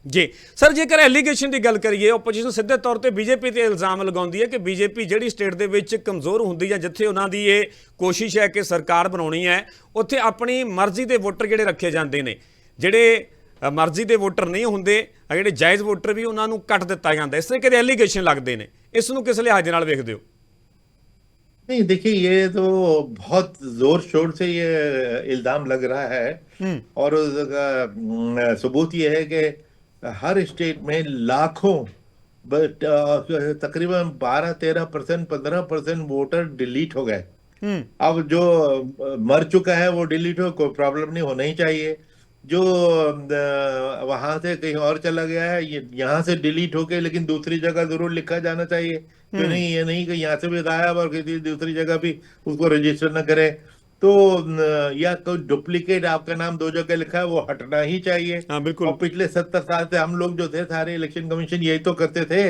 ਜੀ ਸਰ, ਜੇਕਰ ਐਲੀਗੇਸ਼ਨ ਦੀ ਗੱਲ ਕਰੀਏ, ਆਪੋਜੀਸ਼ਨ ਸਿੱਧੇ ਤੌਰ ਤੇ ਬੀਜੇਪੀ ਤੇ ਇਲਜ਼ਾਮ ਲਗਾਉਂਦੀ ਹੈ ਕਿ ਬੀਜੇਪੀ ਜਿਹੜੀ ਸਟੇਟ ਦੇ ਵਿੱਚ ਕਮਜ਼ੋਰ ਹੁੰਦੀ ਹੈ, ਜਿੱਥੇ ਉਹਨਾਂ ਦੀ ਇਹ ਕੋਸ਼ਿਸ਼ ਹੈ ਕਿ ਸਰਕਾਰ ਬਣਾਉਣੀ ਹੈ, ਉੱਥੇ ਆਪਣੀ ਮਰਜ਼ੀ ਦੇ ਵੋਟਰ ਜਿਹੜੇ ਰੱਖੇ ਜਾਂਦੇ ਨੇ, ਜਿਹੜੇ ਮਰਜ਼ੀ ਦੇ ਵੋਟਰ ਨਹੀਂ ਹੁੰਦੇ, ਜਿਹੜੇ ਜਾਇਜ਼ ਵੋਟਰ ਵੀ ਉਹਨਾਂ ਨੂੰ ਕੱਟ ਦਿੱਤਾ ਜਾਂਦਾ। ਇਸ ਤਰ੍ਹਾਂ ਦੇ ਐਲੀਗੇਸ਼ਨ ਲੱਗਦੇ ਨੇ, ਇਸ ਨੂੰ ਕਿਸ ਲਿਹਾਜ਼ ਨਾਲ ਵੇਖਦੇ ਹੋ? नहीं देखिए, ये तो बहुत जोर शोर से ये इल्जाम लग रहा है और उसका सबूत ये है कि हर स्टेट में लाखों, बट तकरीबन 12-13%, 15% वोटर डिलीट हो गए। अब जो मर चुका है वो डिलीट हो, कोई प्रॉब्लम नहीं, होना ही चाहिए। जो वहां से कहीं और चला गया है, यहाँ से डिलीट होके लेकिन दूसरी जगह जरूर लिखा जाना चाहिए। तो नहीं, ये नहीं कि यहाँ से भी गायब और किसी दूसरी जगह भी उसको रजिस्टर न करें। तो या कोई डुप्लीकेट आपका नाम दो जगह लिखा है वो हटना ही चाहिए। हाँ बिल्कुल। और पिछले 70 साल से हम लोग जो थे सारे इलेक्शन कमीशन यही तो करते थे,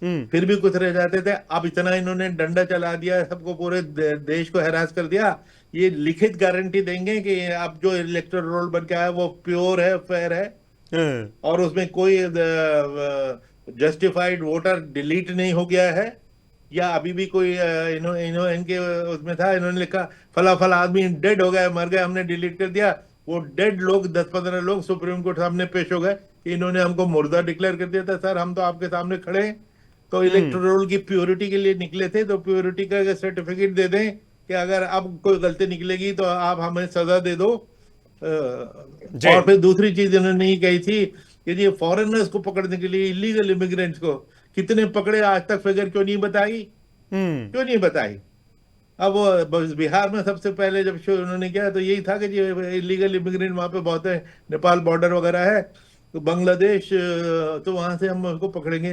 हम्म। फिर भी कुछ रह जाते थे। अब इतना इन्होंने डंडा चला दिया, सबको पूरे देश को हैरास कर दिया। ये लिखित गारंटी देंगे कि अब जो इलेक्टोरल रोल बन के आया वो प्योर है, फेयर है, हाँ। और उसमें कोई जस्टिफाइड वोटर डिलीट नहीं हो गया है, या अभी भी कोई इन्हों इन्हों इनके उसमें था, इन्होंने लिखा फला फला आदमी डेड हो गया, मर गया, हमने डिलीट कर दिया। वो डेड लोग 10-15 लोग सुप्रीम कोर्ट सामने पेश हो गए कि इन्होंने हमको मुर्दा डिक्लेयर कर दिया था। सर हम तो आपके सामने खड़े हैं, तो हम्म। इलेक्टोरल की प्योरिटी के लिए निकले थे, तो प्योरिटी का सर्टिफिकेट दे दें कि अगर अब कोई गलती निकलेगी तो आप हमें सजा दे दो। जी। और फिर दूसरी चीज इन्होंने ये कही थी कि ये फॉरेनर्स को पकड़ने के लिए, इलीगल इमिग्रेंट्स को कितने पकड़े, आज तक फिगर क्यों नहीं बताई, हम्म। क्यों नहीं बताई। अब वो बिहार में सबसे पहले जब शुरू उन्होंने किया तो यही था कि जी इलीगल इमिग्रेंट वहां पे बहुत है, नेपाल बॉर्डर वगैरह है, तो बांग्लादेश, तो वहां से हम उनको पकड़ेंगे।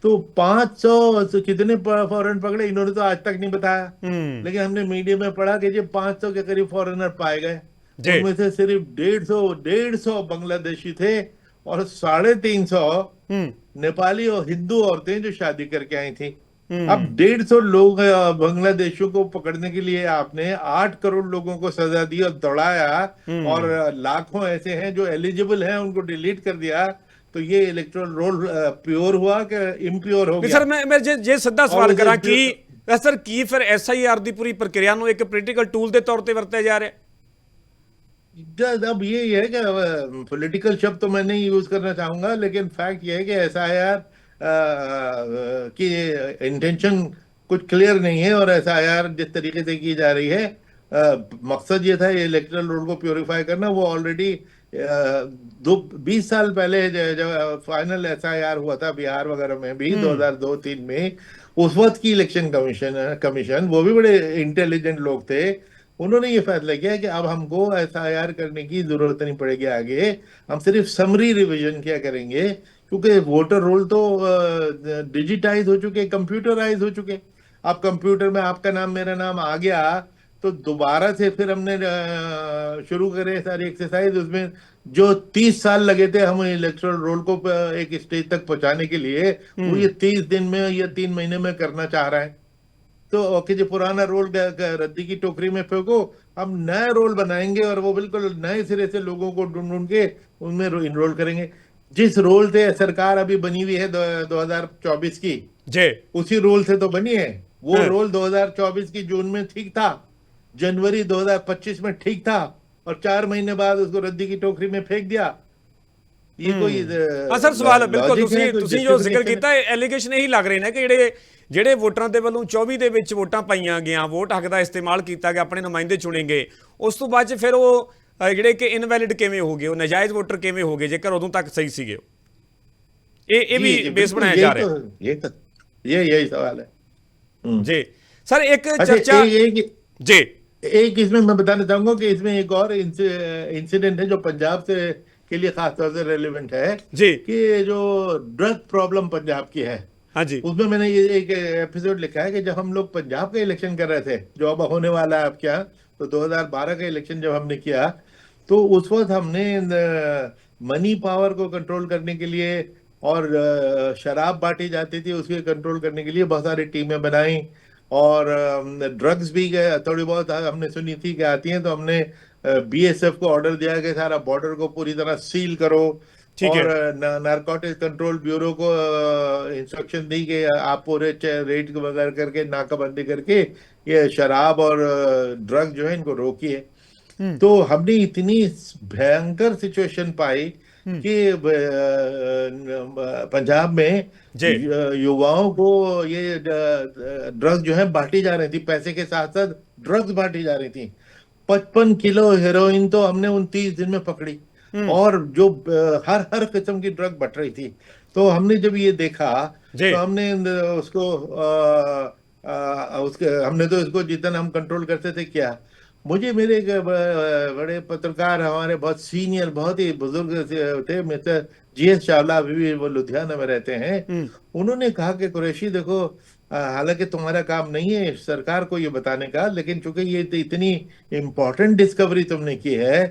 तो 500 कितने फॉरेन पकड़े, इन्होंने तो आज तक नहीं बताया। हम्म। लेकिन हमने मीडिया में पढ़ा कि जी 500 के करीब फॉरेनर पाए गए, जी। उनमें से सिर्फ 150 बांग्लादेशी थे, और 350 हम्म। नेपाली और हिंदू औरतें जो शादी करके आई थी। अब हम्म। 150 लोग बांग्लादेशियों को पकड़ने के लिए आपने 8 करोड़ लोगों को सजा दी और दौड़ाया, और हम्म। लाखों ऐसे हैं जो एलिजिबल हैं उनको डिलीट कर दिया। तो ये इलेक्टोरल रोल प्योर हुआ कि इम्प्योर हो नहीं गया। सर, मैं ਜੇ ਸਿੱਧਾ और ਸਵਾਲ उस ਕਰਾਂ ਕਿ impure- ਸਰ ਕੀ ਫਿਰ ਐਸਆਈਆਰ ਦੀ ਪੂਰੀ ਪ੍ਰਕਿਰਿਆ ਨੂੰ ਇੱਕ ਪੋਲੀਟੀਕਲ ਟੂਲ ਦੇ ਤੌਰ ਤੇ ਵਰਤਿਆ ਜਾ ਰਿਹਾ? अब ये है कि पॉलिटिकल शब्द तो मैं नहीं यूज करना चाहूंगा, लेकिन फैक्ट ये है कि एसआईआर की इंटेंशन कुछ क्लियर नहीं है, और एसआईआर जिस तरीके से की जा रही है, मकसद ये था ये इलेक्टोरल रोल को प्योरीफाई करना। वो ऑलरेडी 20 साल पहले जब फाइनल एसआईआर हुआ था बिहार वगैरह में भी, हम्म। 2002-3 में, उस वक्त की इलेक्शन कमीशन वो भी बड़े इंटेलिजेंट लोग थे। उन्होंने ये फैसला किया कि अब हमको एसआईआर करने की जरूरत नहीं पड़ेगी आगे, हम सिर्फ समरी रिवीजन क्या करेंगे, क्योंकि वोटर रोल तो डिजिटाइज हो चुके, कंप्यूटराइज हो चुके। अब कंप्यूटर में आपका नाम मेरा नाम आ गया, तो दोबारा से फिर हमने शुरू करे सारी एक्सरसाइज। उसमें जो 30 साल लगे थे हम इलेक्टोरल रोल को एक स्टेज तक पहुंचाने के लिए, वो ये 30 दिन में या 3 महीने में करना चाह रहा है। तो ओके जी, पुराना रोल रद्दी की टोकरी में फेंको, हम नया रोल बनाएंगे, और वो बिल्कुल नए सिरे से लोगों को ढूंढ ढूंढ के उनमें इनरोल करेंगे। जिस रोल से सरकार अभी बनी हुई है 2024 की, जी। उसी रोल से तो बनी है। वो हाँ। रोल 2024 की जून में ठीक था, जनवरी 2025 में ठीक था, और 4 महीने बाद उसको रद्दी की टोकरी में फेंक दिया। ये कोई ਹਾਂ ਸਰ, ਸਵਾਲ ਬਿਲਕੁਲ लॉजिक है, कोई ਤੁਸੀਂ ਜੋ ਜ਼ਿਕਰ justification है? ਕੀਤਾ ਐਲੀਗੇਸ਼ਨ ਇਹੀ ਲੱਗ ਰਹੇ ਨੇ ਕਿ ਜਿਹੜੇ ਵੋਟਰਾਂ ਦੇ ਵੱਲੋਂ 24 ਦੇ ਵਿੱਚ ਵੋਟਾਂ ਪਾਈਆਂ ਗਿਆ, ਵੋਟ ਹੱਕ ਦਾ ਇਸਤੇਮਾਲ ਕੀਤਾ ਗਿਆ, ਆਪਣੇ ਨੁਮਾਇੰਦੇ ਚੁਣੇ ਗਏ, ਉਸ ਤੋਂ ਬਾਅਦ 'ਚ ਫਿਰ ਉਹ ਜਿਹੜੇ ਕਿ ਇਨਵੈਲਿਡ ਕਿਵੇਂ ਹੋ ਗਏ, ਉਹ ਨਾਜਾਇਜ਼ ਵੋਟਰ ਕਿਵੇਂ ਹੋ ਗਏ ਜੇਕਰ ਉਦੋਂ ਤੱਕ ਸਹੀ ਸੀਗੇ ਉਹ? ਇਹ ਵੀ जी, ਬੇਸ बिल्कुल, ਬਣਾਇਆ यही ਜਾ तो ਰਿਹਾ। यही सवाल है। जी सर, एक अच्छा, चर्चा। जी एक इसमें मैं बताना चाहूंगा कि इसमें एक और इंसिडेंट है जो पंजाब से के लिए खास तौर से रेलिवेंट है, जी। कि जो ड्रग प्रॉब्लम पंजाब की है, हाँ जी। उसमें मैंने ये एक एपिसोड लिखा है कि जब हम लोग पंजाब का इलेक्शन कर रहे थे, जो अब होने वाला है आपके यहाँ, तो 2012 का इलेक्शन जब हमने किया, तो उस वक्त हमने मनी पावर को कंट्रोल करने के लिए और शराब बांटी जाती थी उसके कंट्रोल करने के लिए बहुत सारी टीमें बनाई, और ड्रग्स भी थोड़ी बहुत हमने सुनी थी कि आती हैं, तो हमने बीएसएफ को ऑर्डर दिया कि सारा बॉर्डर को पूरी तरह सील करो, ठीक है। और नारकोटिक्स कंट्रोल ब्यूरो को इंस्ट्रक्शन दी कि आप पूरे रेड वगैरह करके नाकाबंदी करके ये शराब और ड्रग जो है इनको रोकिए। तो हमने इतनी भयंकर सिचुएशन पाई कि पंजाब में जी। युवाओं को ये ड्रग्स जो है बांटी जा रही थी, पैसे के साथ साथ ड्रग्स बांटी जा रही थी। 55 किलो हेरोइन तो हमने 29 दिन में पकड़ी, और जो हर किस्म की ड्रग बट रही थी। तो हमने जब ये देखा, जी। तो हमने उसको उसके हमने तो इसको जितना हम कंट्रोल करते थे किया। मुझे मेरे एक बड़े पत्रकार, हमारे बहुत सीनियर, बहुत ही बुजुर्ग थे, मिस्टर जीएस चावला, अभी भी वो लुधियाना में रहते हैं। उन्होंने कहा कि कुरैशी देखो, हालांकि तुम्हारा काम नहीं है सरकार को ये बताने का, लेकिन चूंकि ये तो इतनी इम्पोर्टेंट डिस्कवरी तुमने की है,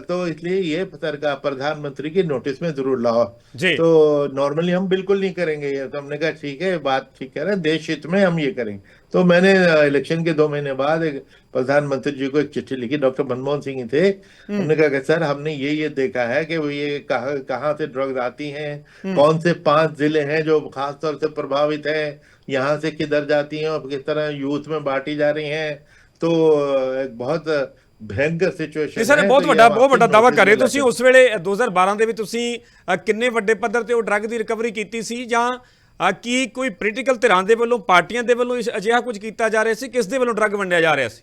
तो इसलिए ये सरकार प्रधानमंत्री के नोटिस में जरूर लाओ। जी। तो नॉर्मली हम बिल्कुल नहीं करेंगे ये, तो हमने कहा ठीक है, बात ठीक कह रहे हैं, देश हित में हम ये करेंगे। तो मैंने इलेक्शन के 2 महीने बाद एक प्रधानमंत्री जी को एक चिट्ठी लिखी, डॉक्टर मनमोहन सिंह ही थे। हमने कहा कि सर हमने ये देखा है कि वो ये कहाँ कहाँ से ड्रग्स आती हैं, कौन से 5 जिले हैं जो खास तौर से प्रभावित हैं, यहाँ से किधर जाती हैं और किस तरह यूथ में बांटी जा रही हैं। तो एक बहुत भयंकर ਜੀ सिचुएशन ਸਰ, है। ਬਹੁਤ तो ये ਵੱਡਾ हम ਬਹੁਤ आपके ਵੱਡਾ ਦਾਅਵਾ नोटिस ਕਰ ਰਹੇ में ਤੁਸੀਂ। लाते ਉਸ ਵੇਲੇ 2012 ਦੇ ਵਿੱਚ ਤੁਸੀਂ ਕਿੰਨੇ ਵੱਡੇ ਪੱਧਰ ਤੇ ਉਹ ਡਰੱਗ ਦੀ ਰਿਕਵਰੀ ਕੀਤੀ ਸੀ, ਜਾਂ ਕੀ ਕੋਈ ਪੋਲੀਟੀਕਲ ਧਿਰਾਂ ਦੇ ਵੱਲੋਂ, ਪਾਰਟੀਆਂ ਦੇ ਵੱਲੋਂ ਅਜਿਹਾ ਕੁਝ ਕੀਤਾ ਜਾ ਰਿਹਾ ਸੀ, ਕਿਸ ਦੇ ਵੱਲੋਂ ਡਰੱਗ ਵੰਡਿਆ ਜਾ ਰਿਹਾ ਸੀ?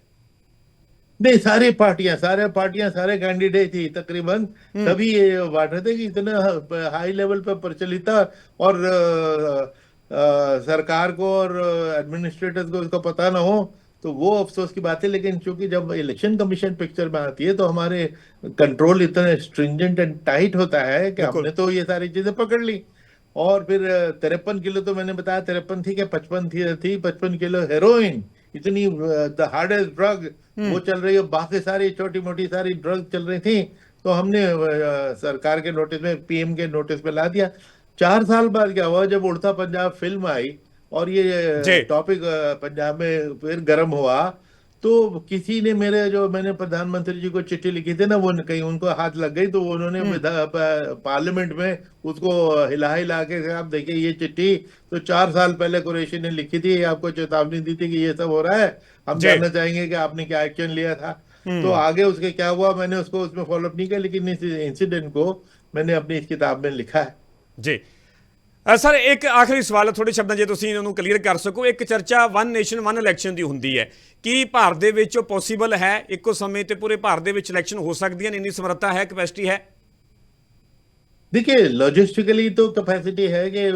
नहीं, सारे पार्टियां सारे कैंडिडेट ही तकरीबन सभी ये बांट रहे थे कि इतना हाई लेवल पर प्रचलित था, और सरकार को और एडमिनिस्ट्रेटर्स को इसका पता ना हो तो वो अफसोस की बात है। लेकिन चूंकि जब इलेक्शन कमीशन पिक्चर में आती है तो हमारे कंट्रोल इतना स्ट्रिंजेंट एंड टाइट होता है कि बिल्कुल। हमने तो ये सारी चीजें पकड़ ली। और फिर 53 किलो, तो मैंने बताया 53 थी कि 55 थी 55 किलो हेरोइन, इतनी द हार्डेस्ट ड्रग वो चल रही है, बाकी सारी छोटी मोटी सारी ड्रग चल रही थी। तो हमने सरकार के नोटिस में, पीएम के नोटिस में ला दिया। 4 साल बाद क्या हुआ, जब उड़ता पंजाब फिल्म आई और जी। ये टॉपिक पंजाब में फिर गर्म हुआ, तो किसी ने मैंने प्रधानमंत्री जी को चिट्ठी लिखी थी ना, वो कहीं उनको हाथ लग गई, तो उन्होंने पार्लियामेंट में उसको हिला के, आप देखिए ये चिट्ठी तो 4 साल पहले कुरैशी ने लिखी थी, आपको चेतावनी दी थी कि ये सब हो रहा है, हम जी। जानना चाहेंगे कि आपने क्या एक्शन लिया था। तो आगे उसके क्या हुआ मैंने उसको उसमें फॉलोअप नहीं किया, लेकिन इस इंसिडेंट को मैंने अपनी इस किताब में लिखा है। ਜੀ ਸਰ, ਇੱਕ ਆਖਰੀ ਸਵਾਲ ਹੈ, ਥੋੜੇ ਸ਼ਬਦਾਂ ਜੇ ਤੁਸੀਂ ਇਹਨੂੰ ਕਲੀਅਰ ਕਰ ਸਕੋ। ਇੱਕ ਚਰਚਾ ਵਨ ਨੇਸ਼ਨ ਵਨ ਇਲੈਕਸ਼ਨ ਦੀ ਹੁੰਦੀ ਹੈ, ਕੀ ਭਾਰਤ ਦੇ ਵਿੱਚ ਉਹ ਪੋਸੀਬਲ ਹੈ? ਇੱਕੋ ਸਮੇਂ ਤੇ ਪੂਰੇ ਭਾਰਤ ਦੇ ਵਿੱਚ ਇਲੈਕਸ਼ਨ ਹੋ ਸਕਦੀਆਂ ਨੇ? ਇੰਨੀ ਸਮਰੱਥਾ ਹੈ, ਕੈਪੈਸਿਟੀ ਹੈ? देखिए लॉजिस्टिकली तो कैपेसिटी है कि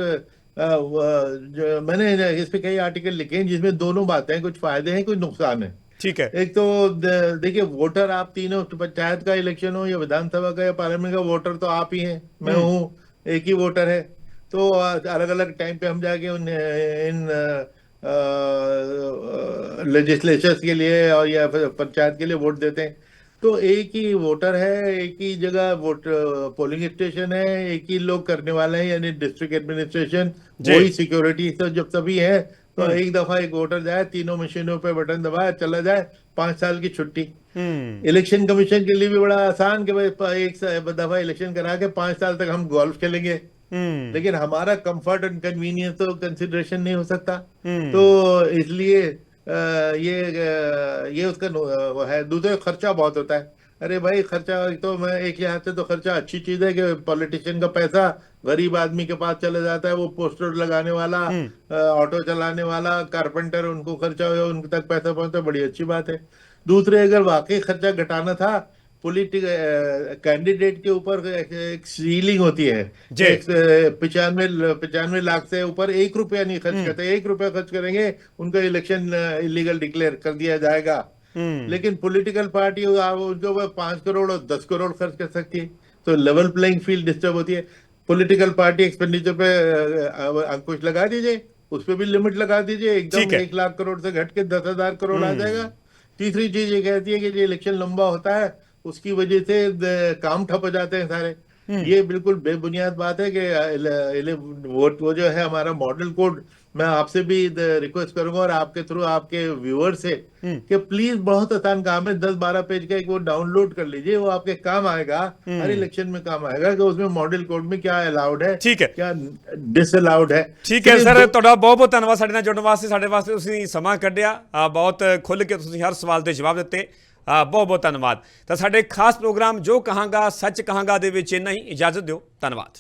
मैंने इस पे कई आर्टिकल लिखे हैं जिसमें दोनों बातें हैं, कुछ फायदे हैं कुछ नुकसान है। ठीक है। एक तो देखिए वोटर, आप तीनों, पंचायत का इलेक्शन हो या विधानसभा का या पार्लियामेंट का, वोटर तो आप ही हैं, मैं हूँ, एक ही वोटर है। तो अलग अलग टाइम पे हम जाके इन लेजिस्लेचर्स के लिए और या फिर पंचायत के लिए वोट देते हैं। तो एक ही वोटर है, एक ही जगह वोट पोलिंग स्टेशन है, एक ही लोग करने वाले हैं, यानी डिस्ट्रिक्ट एडमिनिस्ट्रेशन, वही सिक्योरिटी सब जब सभी है। तो एक दफा एक वोटर जाए, तीनों मशीनों पे बटन दबाए, चला जाए, 5 साल की छुट्टी। इलेक्शन कमीशन के लिए भी बड़ा आसान कि भाई एक दफा इलेक्शन करा के 5 साल तक हम गोल्फ खेलेंगे। लेकिन हमारा कंफर्ट एंड कन्वीनियंस तो कंसिडरेशन नहीं हो सकता। तो इसलिए ये उसका वो है। दूसरा खर्चा बहुत होता है। अरे भाई खर्चा तो, मैं एक लिहाज से तो खर्चा अच्छी चीज है कि पॉलिटिशियन का पैसा गरीब आदमी के पास चला जाता है, वो पोस्टर लगाने वाला, ऑटो चलाने वाला, कारपेंटर, उनको खर्चा हो, उनके तक पैसा पहुंचता, बड़ी अच्छी बात है। दूसरे अगर वाकई खर्चा घटाना था, कैंडिडेट के ऊपर एक सीलिंग होती है, 95 लाख से ऊपर 1 रुपया नहीं खर्च करते। 1 रुपया खर्च करेंगे उनका इलेक्शन इलीगल डिक्लेयर कर दिया जाएगा। लेकिन पॉलिटिकल पार्टी उनके ऊपर 5 करोड़ और 10 करोड़ खर्च कर सकती है, तो लेवल प्लेइंग फील्ड डिस्टर्ब होती है। पॉलिटिकल पार्टी एक्सपेंडिचर पे अंकुश लगा दीजिए, उस पर भी लिमिट लगा दीजिए, एकदम 1 लाख करोड़ से घट के 10,000 करोड़ आ जाएगा। तीसरी चीज ये कहती है कि जो इलेक्शन लंबा होता है उसकी वजह से काम ठप हो जाते हैं सारे। ये बिल्कुल बेबुनियाद बात है कि वो जो है हमारा मॉडल कोड, मैं आपसे भी रिक्वेस्ट करूंगा और आपके थ्रू आपके व्यूअर से कि प्लीज, बहुत आसान काम है, 10-12 पेज का एक वो डाउनलोड कर लीजिए, वो आपके काम आएगा, हर इलेक्शन में काम आएगा कि उसमें मॉडल कोड में क्या अलाउड है, ठीक है, क्या डिसअलाउड है। ठीक है सर, ਤੁਹਾਡਾ ਬਹੁਤ ਬਹੁਤ ਧੰਨਵਾਦ ਸਾਡੇ ਨਾਲ ਜੁੜਨ ਵਾਸਤੇ। ਸਾਡੇ ਵਾਸਤੇ ਤੁਸੀਂ ਸਮਾਂ ਕੱਢਿਆ, ਬਹੁਤ ਖੁੱਲ੍ਹ ਕੇ ਤੁਸੀਂ ਹਰ ਸਵਾਲ ਦੇ ਜਵਾਬ ਦਿੱਤੇ। ਬਹੁਤ ਬਹੁਤ ਧੰਨਵਾਦ। ਤਾਂ ਸਾਡੇ ਖਾਸ ਪ੍ਰੋਗਰਾਮ ਜੋ ਕਹਾਂਗਾ ਸੱਚ ਕਹਾਂਗਾ ਦੇ ਵਿੱਚ ਇੰਨਾ ਹੀ। ਇਜਾਜ਼ਤ ਦਿਓ। ਧੰਨਵਾਦ।